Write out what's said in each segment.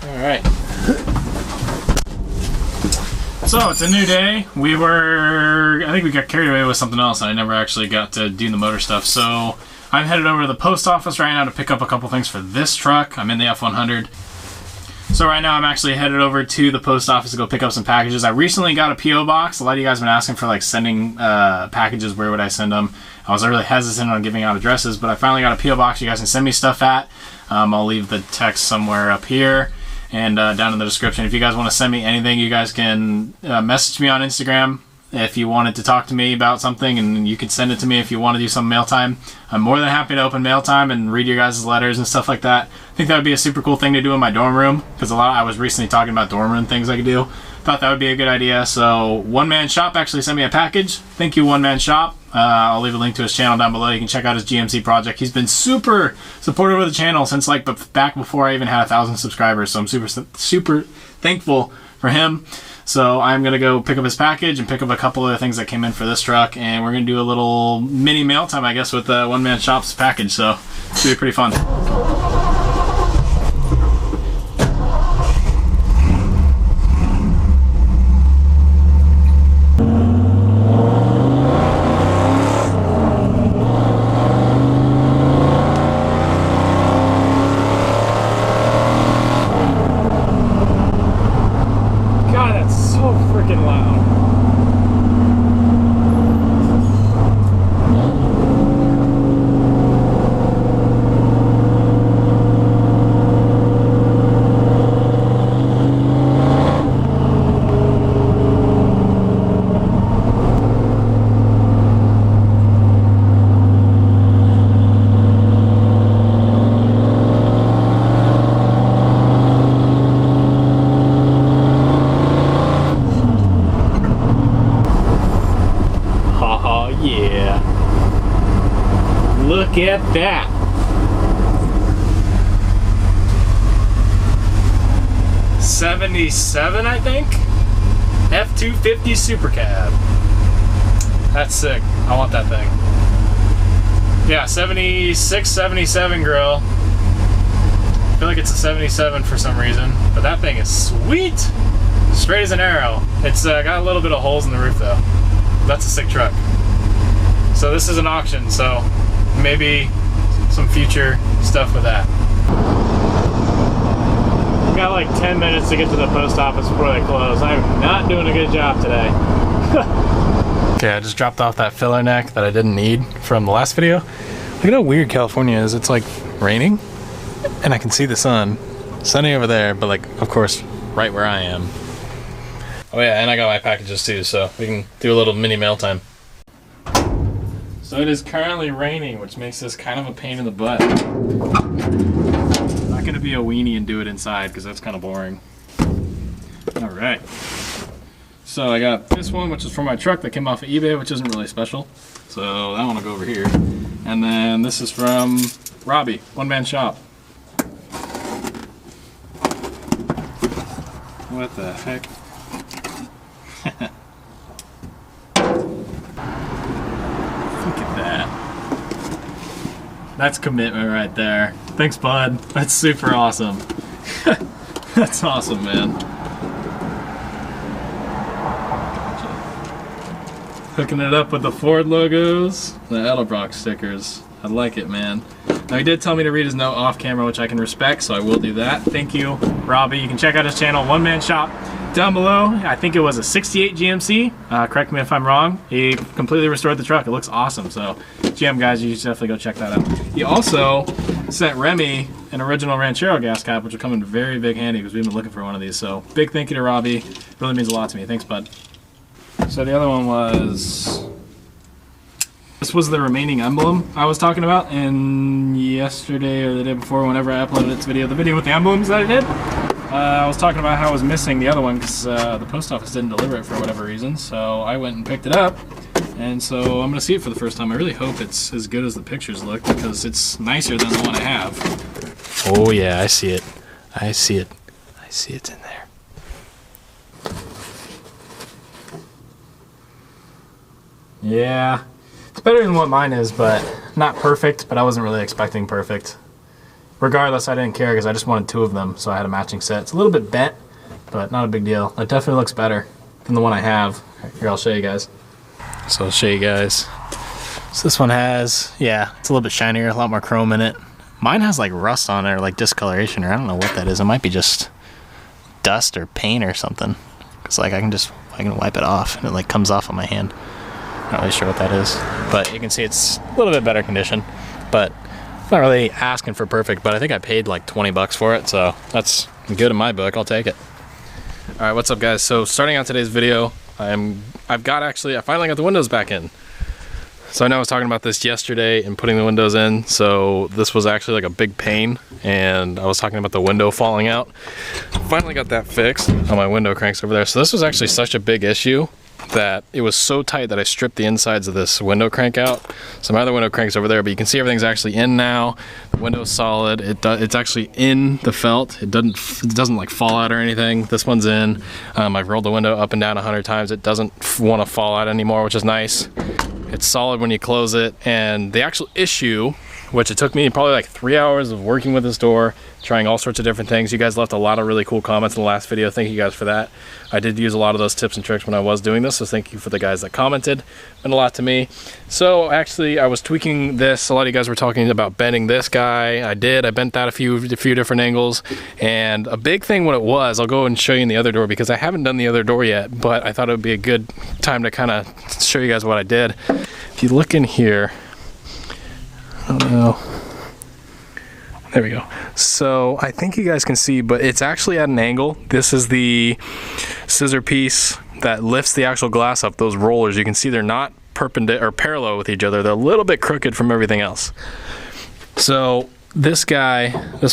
Alright. So it's a new day. I think we got carried away with something else and I never actually got to do the motor stuff. So I'm headed over to the post office right now to pick up a couple things for this truck. I'm in the F100. So right now I'm actually headed over to the post office to go pick up some packages. I recently got a P.O. box. A lot of you guys have been asking for like sending packages. Where would I send them? I was really hesitant on giving out addresses, but I finally got a P.O. box you guys can send me stuff at. I'll leave the text somewhere up here and down in the description. If you guys want to send me anything, you guys can message me on Instagram if you wanted to talk to me about something, and you can send it to me if you want to do some mail time. I'm more than happy to open mail time and read your guys' letters and stuff like that. I think that would be a super cool thing to do in my dorm room, because I was recently talking about dorm room things I could do. Thought that would be a good idea. So One Man Shop actually sent me a package. Thank you, One Man Shop. I'll leave a link to his channel down below. You can check out his GMC project. He's been super supportive of the channel since like back before I even had 1,000 subscribers. So I'm super thankful for him. So I'm gonna go pick up his package and pick up a couple of things that came in for this truck, and we're gonna do a little mini mail time, I guess, with One Man Shop's package. So it's gonna be pretty fun. Look at that. '77, I think. F250 Super Cab. That's sick. I want that thing. Yeah, 76, 77 grill. I feel like it's a 77 for some reason, but that thing is sweet. Straight as an arrow. It's got a little bit of holes in the roof though. That's a sick truck. So this is an auction, so maybe some future stuff with that. Got like 10 minutes to get to the post office before they close. I'm not doing a good job today. Okay, I just dropped off that filler neck that I didn't need from the last video. Look at how weird California is. It's like raining and I can see the sun. Sunny over there, but like, of course, right where I am. Oh yeah, and I got my packages too, so we can do a little mini mail time. So it is currently raining, which makes this kind of a pain in the butt. I'm not gonna be a weenie and do it inside because that's kind of boring. All right. So I got this one, which is for my truck that came off of eBay, which isn't really special. So that one will go over here. And then this is from Robbie, One Man Shop. What the heck? Look at that. That's commitment right there. Thanks, bud. That's super awesome. That's awesome, man. Hooking it up with the Ford logos, the Edelbrock stickers. I like it, man. Now, he did tell me to read his note off camera, which I can respect, so I will do that. Thank you, Robbie. You can check out his channel, One Man Shop, down below. I think it was a 68 GMC. Correct me if I'm wrong. He completely restored the truck. It looks awesome. So, GM guys, you should definitely go check that out. He also sent Remy an original Ranchero gas cap, which will come in very big handy because we've been looking for one of these. So, big thank you to Robbie. It really means a lot to me. Thanks, bud. So the other one was, this was the remaining emblem I was talking about in yesterday or the day before, whenever I uploaded this video, the video with the emblems that I did. I was talking about how I was missing the other one because the post office didn't deliver it for whatever reason, so I went and picked it up, and so I'm going to see it for the first time. I really hope it's as good as the pictures look because it's nicer than the one I have. Oh yeah, I see it. I see it. I see it in there. Yeah, it's better than what mine is, but not perfect, but I wasn't really expecting perfect. regardless, I didn't care because I just wanted 2 of them, so I had a matching set. It's a little bit bent, but not a big deal. It definitely looks better than the one I have. Here, I'll show you guys. So I'll show you guys. So this one has, yeah, it's a little bit shinier, a lot more chrome in it. Mine has like rust on it, or like discoloration, or I don't know what that is. It might be just dust or paint or something. Cause like I can wipe it off and it like comes off on my hand. Not really sure what that is, but you can see it's a little bit better condition. But I'm not really asking for perfect, but I think I paid like 20 bucks for it, so that's good in my book. I'll take it. All right, what's up, guys? So starting out today's video, I finally got the windows back in. So I know I was talking about this yesterday and putting the windows in, so this was actually like a big pain, and I was talking about the window falling out. Finally got that fixed on my window cranks over there. So this was actually such a big issue that it was so tight that I stripped the insides of this window crank out. So my other window crank's over there, but you can see everything's actually in now. The window's solid. It's actually in the felt. It doesn't like fall out or anything. This one's in. I've rolled the window up and down 100 times. It doesn't want to fall out anymore, which is nice. It's solid when you close it. And the actual issue, which it took me probably like 3 hours of working with this door, trying all sorts of different things. You guys left a lot of really cool comments in the last video. Thank you guys for that. I did use a lot of those tips and tricks when I was doing this, so thank you for the guys that commented. Meant a lot to me. So actually, I was tweaking this. A lot of you guys were talking about bending this guy. I bent that a few different angles. And a big thing what it was, I'll go and show you in the other door because I haven't done the other door yet, but I thought it would be a good time to kind of show you guys what I did. If you look in here, I don't know. There we go. So I think you guys can see, but it's actually at an angle. This is the scissor piece that lifts the actual glass up. Those rollers, you can see they're not perpendicular or parallel with each other. They're a little bit crooked from everything else. So this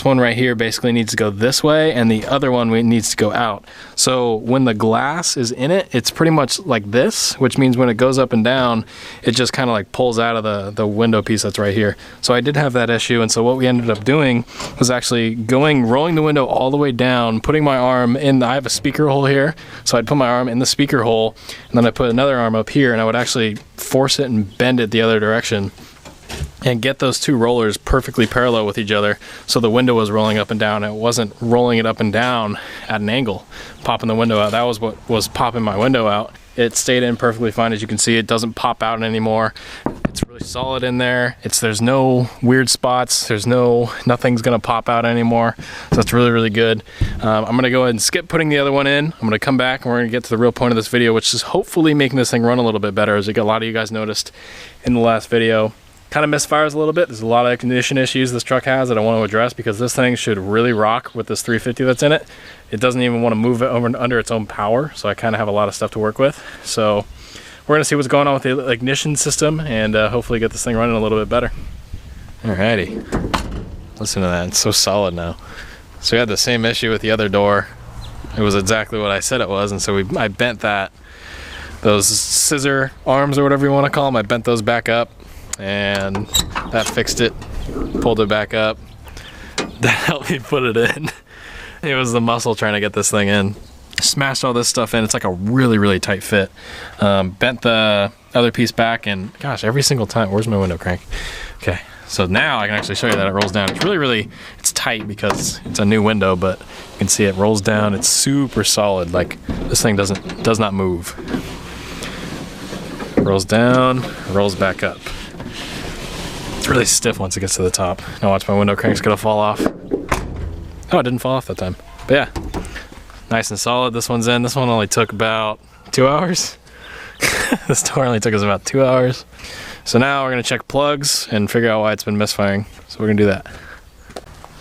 one right here basically needs to go this way, and the other one needs to go out. So when the glass is in it, it's pretty much like this, which means when it goes up and down, it just kind of like pulls out of the window piece that's right here. So I did have that issue, and so what we ended up doing was actually rolling the window all the way down, putting my arm in. I have a speaker hole here, so I'd put my arm in the speaker hole, and then I put another arm up here, and I would actually force it and bend it the other direction and get those 2 rollers perfectly parallel with each other, so the window was rolling up and down. It wasn't rolling it up and down at an angle, popping the window out. That was what was popping my window out. It stayed in perfectly fine. As you can see, it doesn't pop out anymore. It's really solid in there. There's no weird spots. Nothing's gonna pop out anymore. So that's really, really good. I'm gonna go ahead and skip putting the other one in. I'm gonna come back and we're gonna get to the real point of this video, which is hopefully making this thing run a little bit better, as a lot of you guys noticed in the last video. Kind of misfires a little bit. There's a lot of condition issues this truck has that I want to address, because this thing should really rock with this 350 that's in it. It doesn't even want to move it over under its own power, so I kind of have a lot of stuff to work with. So we're gonna see what's going on with the ignition system, and hopefully get this thing running a little bit better. Alrighty, listen to that, it's so solid now. So we had the same issue with the other door. It was exactly what I said it was, and so I bent those scissor arms or whatever you want to call them, I bent those back up, and that fixed it, pulled it back up. That helped me put it in. It was the muscle trying to get this thing in. Smashed all this stuff in. It's like a really, really tight fit. Bent the other piece back, and gosh, every single time. Where's my window crank? Okay, so now I can actually show you that it rolls down. It's really, really, it's tight because it's a new window, but you can see it rolls down. It's super solid. Like, this thing does not move. Rolls down, rolls back up. It's really stiff once it gets to the top. Now watch, my window crank's gonna fall off. Oh, it didn't fall off that time. But yeah, nice and solid. This one's in. This one only took about 2 hours. This door only took us about 2 hours. So now we're gonna check plugs and figure out why it's been misfiring. So we're gonna do that.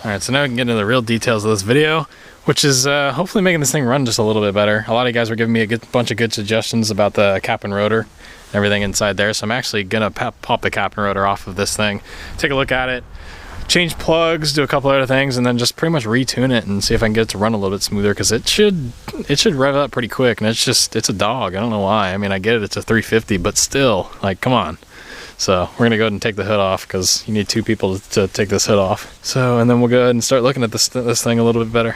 All right, so now we can get into the real details of this video, which is hopefully making this thing run just a little bit better. A lot of you guys were giving me a bunch of good suggestions about the cap and rotor and everything inside there. So I'm actually gonna pop the cap and rotor off of this thing, take a look at it, change plugs, do a couple other things, and then just pretty much retune it and see if I can get it to run a little bit smoother, because it should rev up pretty quick, and it's a dog. I don't know why. I mean, I get it, it's a 350, but still, like, come on. So we're gonna go ahead and take the hood off, because you need 2 people to take this hood off. So, and then we'll go ahead and start looking at this thing a little bit better.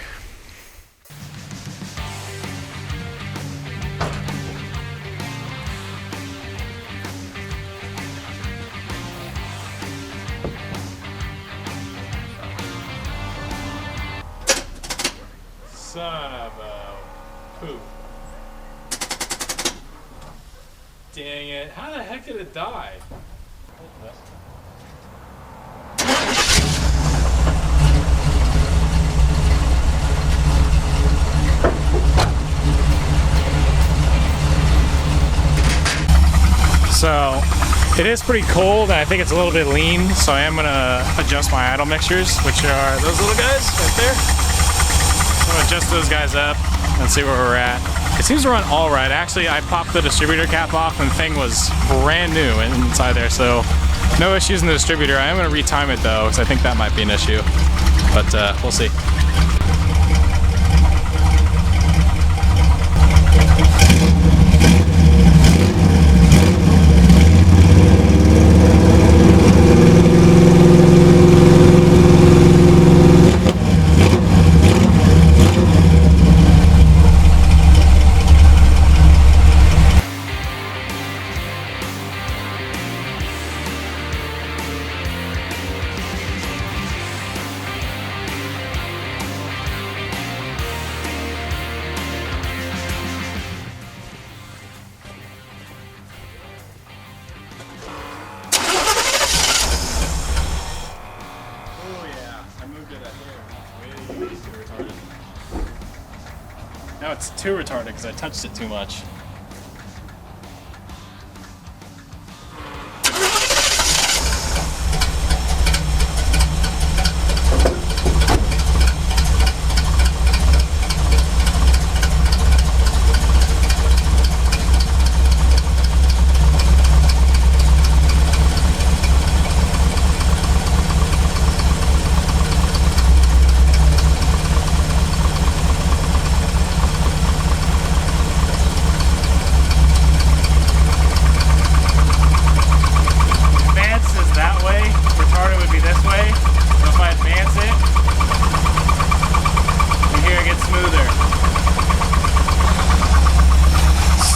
Son of a poop. Dang it. How the heck did it die? So it is pretty cold and I think it's a little bit lean, so I am gonna adjust my idle mixtures, which are those little guys right there. I'm gonna adjust those guys up and see where we're at. It seems to run all right. Actually, I popped the distributor cap off and the thing was brand new inside there, so no issues in the distributor. I am gonna retime it though, because I think that might be an issue, but we'll see. Now it's too retarded because I touched it too much.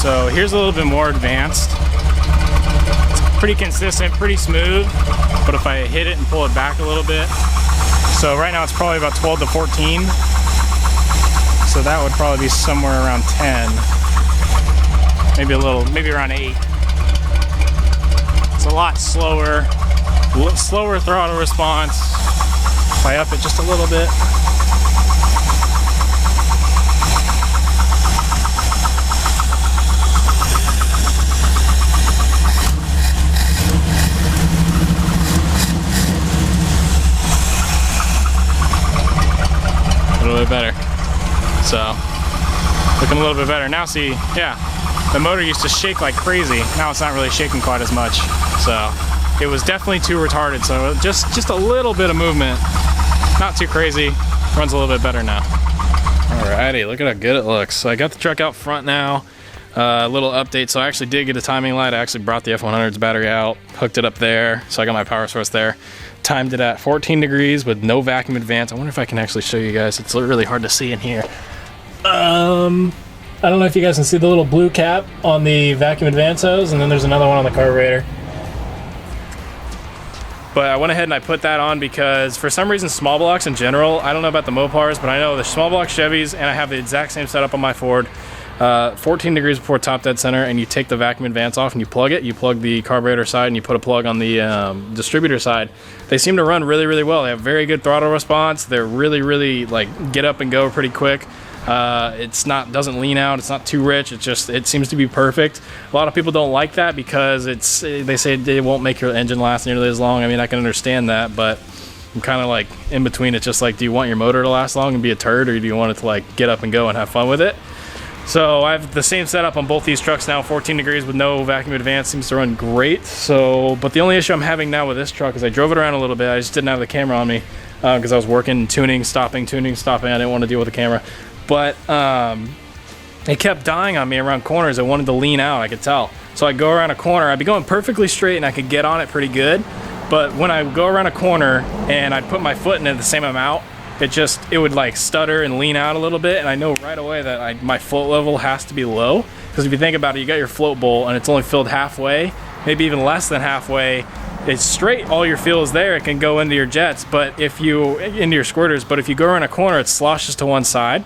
So here's a little bit more advanced. It's pretty consistent, pretty smooth, but if I hit it and pull it back a little bit. So right now it's probably about 12 to 14. So that would probably be somewhere around 10. Maybe around 8. It's a lot slower, slower throttle response. If I up it just a little bit. A little bit better. So, looking a little bit better. Now see, yeah, the motor used to shake like crazy. Now it's not really shaking quite as much. So, it was definitely too retarded. So just a little bit of movement. Not too crazy. Runs a little bit better now. Alrighty, look at how good it looks. So I got the truck out front now. A little update. So I actually did get a timing light. I actually brought the F100's battery out, hooked it up there. So I got my power source there. Timed it at 14 degrees with no vacuum advance. I wonder if I can actually show you guys. It's really hard to see in here. I don't know if you guys can see the little blue cap on the vacuum advance hose, and then there's another one on the carburetor. But I went ahead and I put that on because for some reason small blocks in general, I don't know about the Mopars, but I know the small block Chevys, and I have the exact same setup on my Ford. 14 degrees before top dead center, and you take the vacuum advance off and you plug it. You plug the carburetor side and you put a plug on the distributor side. They seem to run really well. They have very good throttle response. They're really like get up and go pretty quick. Doesn't lean out. It's not too rich. It seems to be perfect. A lot of people don't like that because they say it won't make your engine last nearly as long. I mean, I can understand that, but I'm kind of like in between. It's just like, do you want your motor to last long and be a turd, or do you want it to like get up and go and have fun with it? So I have the same setup on both these trucks now. 14 degrees with no vacuum advance seems to run great. So, but the only issue I'm having now with this truck is I drove it around a little bit. I just didn't have the camera on me because I was working, tuning, stopping. I didn't want to deal with the camera. But it kept dying on me around corners. I wanted to lean out, I could tell. So I'd go around a corner. I'd be going perfectly straight and I could get on it pretty good. But when I would go around a corner and I'd put my foot in it the same amount, it would like stutter and lean out a little bit. And I know right away that my float level has to be low. Because if you think about it, you got your float bowl and it's only filled halfway, maybe even less than halfway. It's straight, all your fuel is there, it can go into your jets, into your squirters, but if you go around a corner, it sloshes to one side.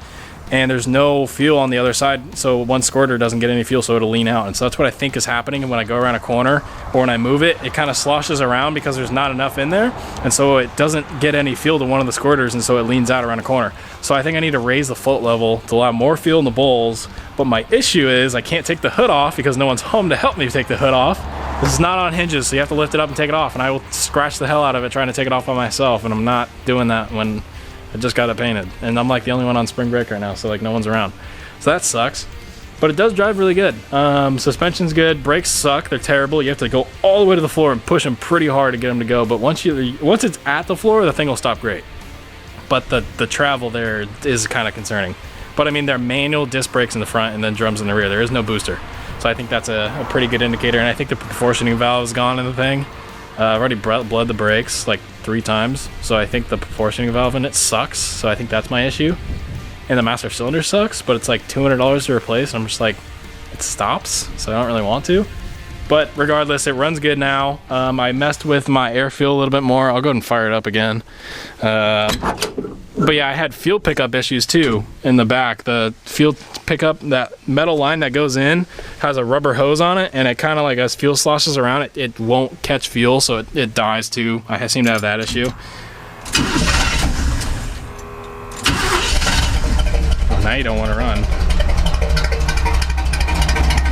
and there's no fuel on the other side, so one squirter doesn't get any fuel, so it'll lean out. And so that's what I think is happening. And when I go around a corner or when I move it, it kind of sloshes around because there's not enough in there, and so it doesn't get any fuel to one of the squirters, and so it leans out around a corner. So I think I need to raise the float level to allow more fuel in the bowls. But my issue is I can't take the hood off because no one's home to help me take the hood off. This is not on hinges, so you have to lift it up and take it off, and I will scratch the hell out of it trying to take it off by myself, and I'm not doing that when I just got it painted. And I'm like the only one on spring break right now, so like no one's around. So that sucks. But it does drive really good. Suspension's good, brakes suck, they're terrible. You have to go all the way to the floor and push them pretty hard to get them to go, but once it's at the floor, the thing will stop great. But the travel there is kind of concerning. But I mean, they're manual disc brakes in the front and then drums in the rear. There is no booster. So I think that's a pretty good indicator. And I think the proportioning valve is gone in the thing. I've already bled the brakes like 3 times. So I think the proportioning valve in it sucks. So I think that's my issue. And the master cylinder sucks, but it's like $200 to replace. And I'm just like, it stops. So I don't really want to. But regardless, it runs good now. I messed with my air fuel a little bit more. I'll go ahead and fire it up again. But yeah, I had fuel pickup issues too in the back. The fuel pickup, that metal line that goes in, has a rubber hose on it, and it kind of like, as fuel sloshes around it, it won't catch fuel, so it dies too. I seem to have that issue. Well, now you don't want to run.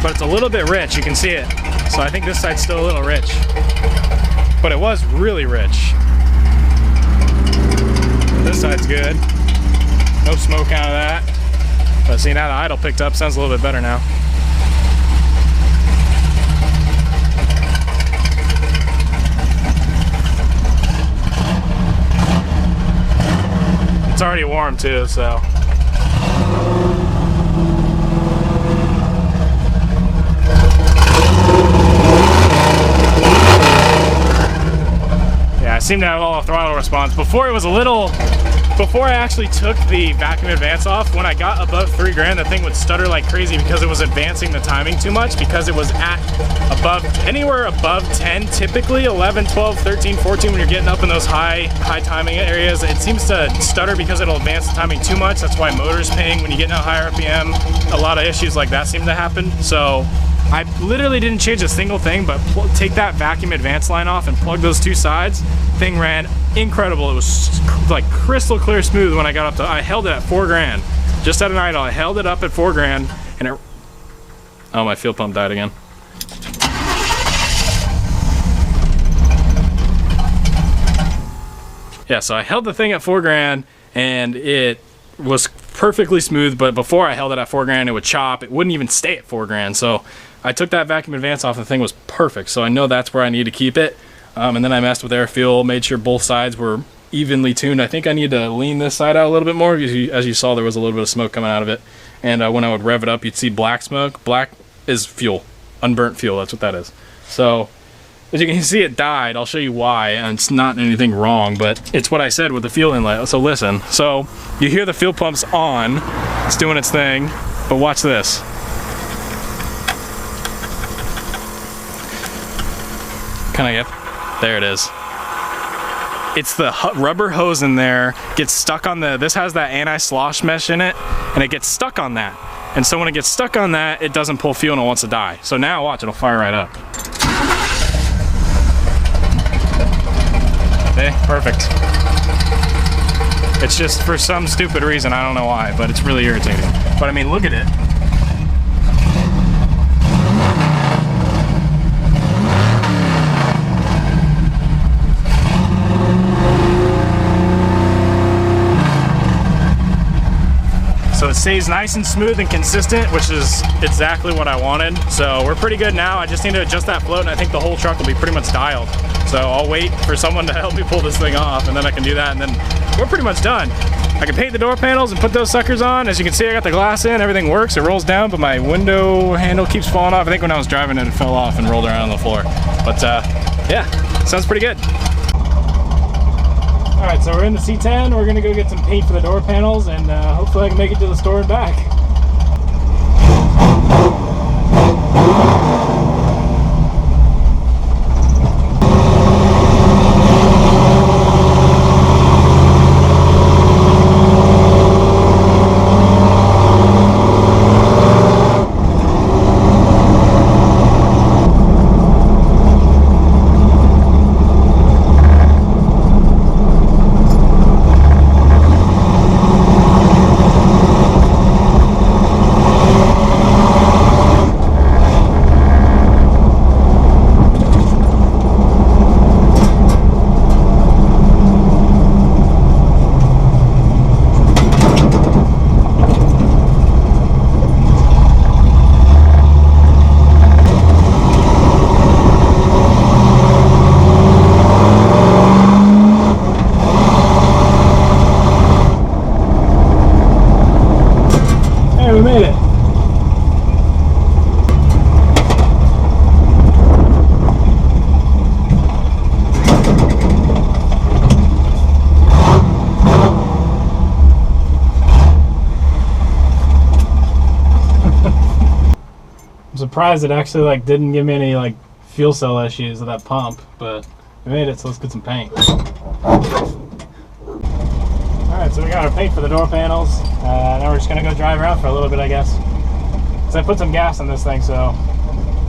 But it's a little bit rich, you can see it. So I think this side's still a little rich. But it was really rich. This side's good. No smoke out of that. But see, now the idle picked up, sounds a little bit better now. It's already warm too, so. I seem to have all the throttle response. Before I actually took the vacuum advance off, when I got above 3 grand, the thing would stutter like crazy because it was advancing the timing too much, because it was at anywhere above 10, typically 11, 12, 13, 14, when you're getting up in those high timing areas. It seems to stutter because it'll advance the timing too much. That's why motors ping when you get in a higher RPM. A lot of issues like that seem to happen. So I literally didn't change a single thing, but take that vacuum advance line off and plug those 2 sides. Thing ran incredible. It was like crystal clear smooth when I got up to, I held it at 4 grand. Just at an idle, I held it up at 4 grand, and it, oh, my fuel pump died again. Yeah, so I held the thing at 4 grand, and it was perfectly smooth, but before I held it at 4 grand, it would chop. It wouldn't even stay at 4 grand. So I took that vacuum advance off, and the thing was perfect. So I know that's where I need to keep it. And then I messed with air fuel, made sure both sides were evenly tuned. I think I need to lean this side out a little bit more. As you saw, there was a little bit of smoke coming out of it. And when I would rev it up, you'd see black smoke. Black is fuel, unburnt fuel, that's what that is. So as you can see, it died. I'll show you why, and it's not anything wrong, but it's what I said with the fuel inlet. So listen, so you hear the fuel pump's on, it's doing its thing, but watch this. Can I get, there it is. It's the rubber hose in there, gets stuck on the, this has that anti-slosh mesh in it, and it gets stuck on that. And so when it gets stuck on that, it doesn't pull fuel and it wants to die. So now watch, it'll fire right up. Okay, perfect. It's just for some stupid reason, I don't know why, but it's really irritating. But I mean, look at it. So it stays nice and smooth and consistent, which is exactly what I wanted. So we're pretty good now. I just need to adjust that float, and I think the whole truck will be pretty much dialed. So I'll wait for someone to help me pull this thing off, and then I can do that, and then we're pretty much done. I can paint the door panels and put those suckers on. As you can see, I got the glass in, everything works. It rolls down, but my window handle keeps falling off. I think when I was driving it fell off and rolled around on the floor. But yeah, sounds pretty good. All right, so we're in the C10. We're gonna go get some paint for the door panels, and hopefully I can make it to the store and back. surprised it actually like didn't give me any like fuel cell issues with that pump, but we made it, so let's get some paint. Alright, so we got our paint for the door panels. Now we're just gonna go drive around for a little bit, I guess. So I put some gas in this thing, so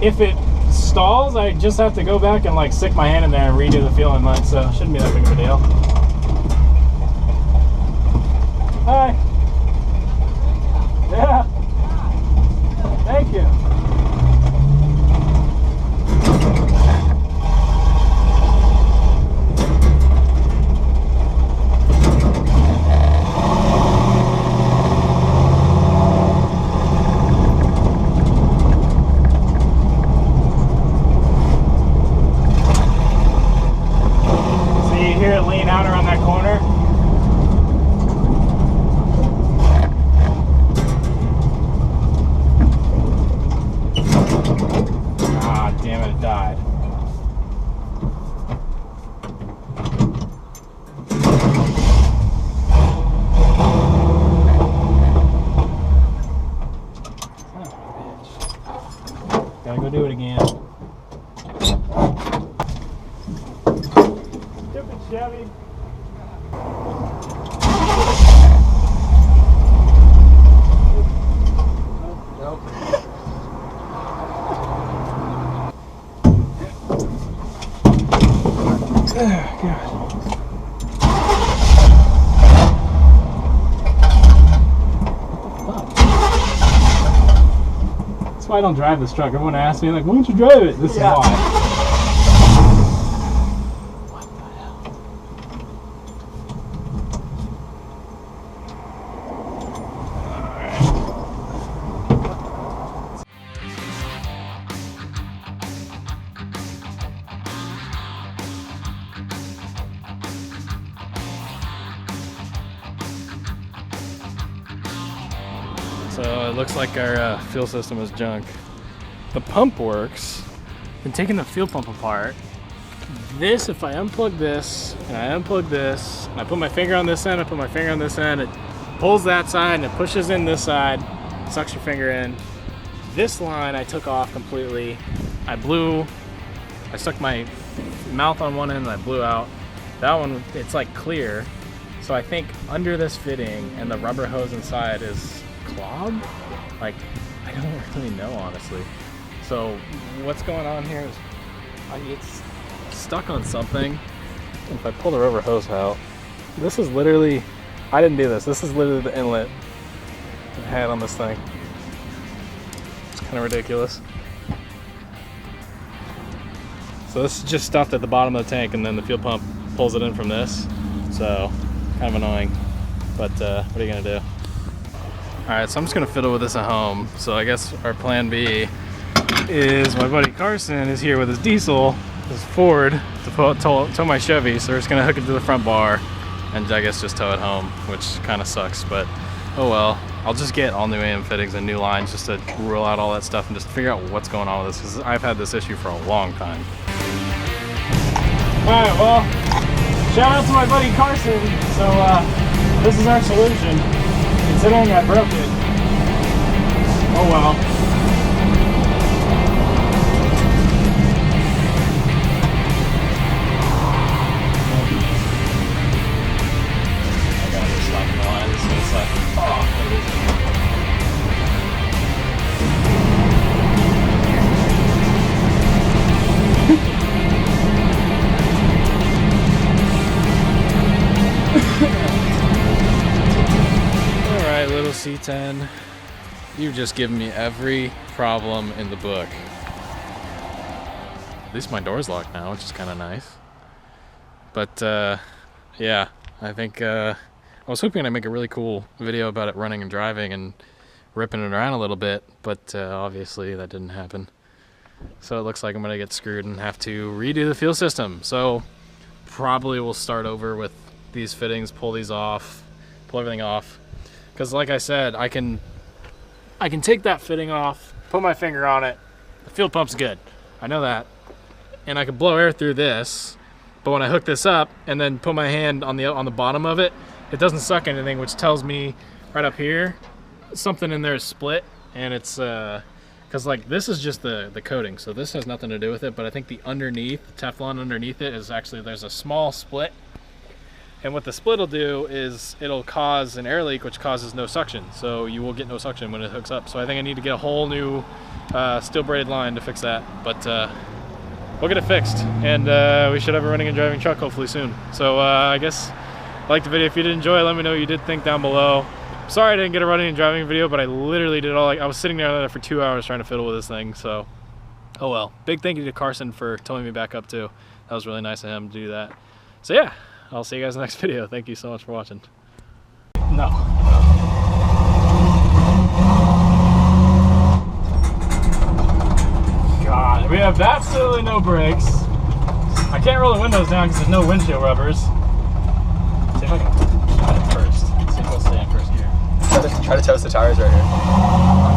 if it stalls, I just have to go back and like stick my hand in there and redo the fuel inlet, so it shouldn't be that big of a deal. Hi. Yeah. Thank you. Gotta go do it again. Stupid Chevy. Nope. Oh, God. That's why I don't drive this truck. Everyone asks me, like, why don't you drive it? This is why. So it looks like our fuel system is junk. The pump works. Been taking the fuel pump apart. This, if I unplug this, and I unplug this, and I put my finger on this end, I put my finger on this end, it pulls that side, and it pushes in this side, sucks your finger in. This line I took off completely. I stuck my mouth on one end and I blew out. That one, it's like clear. So I think under this fitting and the rubber hose inside is clogged? Like, I don't really know, honestly. So what's going on here is it's stuck on something. If I pull the rubber hose out, this is literally, I didn't do this. This is literally the inlet I had on this thing. It's kind of ridiculous. So this is just stuffed at the bottom of the tank, and then the fuel pump pulls it in from this. So kind of annoying, but what are you gonna do? Alright, so I'm just gonna fiddle with this at home. So I guess our plan B is my buddy Carson is here with his diesel, his Ford, to tow my Chevy. So we're just gonna hook it to the front bar and I guess just tow it home, which kind of sucks, but oh well. I'll just get all new AM fittings and new lines just to rule out all that stuff and just figure out what's going on with this, because I've had this issue for a long time. Alright, well, shout out to my buddy Carson. So this is our solution. Considering I broke it. Oh well. I gotta just stop the line. This is like, oh, there it is. Alright, little C10, you've just given me every problem in the book. At least my door's locked now, which is kind of nice. But yeah, I think I was hoping to make a really cool video about it running and driving and ripping it around a little bit, but obviously that didn't happen. So it looks like I'm gonna get screwed and have to redo the fuel system. So probably we'll start over with these fittings, pull these off, pull everything off. Because like I said, I can take that fitting off, put my finger on it, the fuel pump's good. I know that. And I can blow air through this, but when I hook this up and then put my hand on the bottom of it, it doesn't suck anything, which tells me right up here, something in there is split, and it's Because like this is just the coating, so this has nothing to do with it, but I think the underneath, Teflon underneath it is actually, there's a small split. And what the split will do is it'll cause an air leak, which causes no suction. So you will get no suction when it hooks up. So I think I need to get a whole new steel braided line to fix that. But we'll get it fixed. And we should have a running and driving truck hopefully soon. So I guess like the video. If you did enjoy it, let me know what you did think down below. Sorry I didn't get a running and driving video, but I literally did all, I was sitting there for 2 hours trying to fiddle with this thing. So, oh well. Big thank you to Carson for towing me back up too. That was really nice of him to do that. So yeah. I'll see you guys in the next video. Thank you so much for watching. No. God, we have absolutely no brakes. I can't roll the windows down because there's no windshield rubbers. See if I can try it first. See if it'll stay in first gear. Try to toast the tires right here.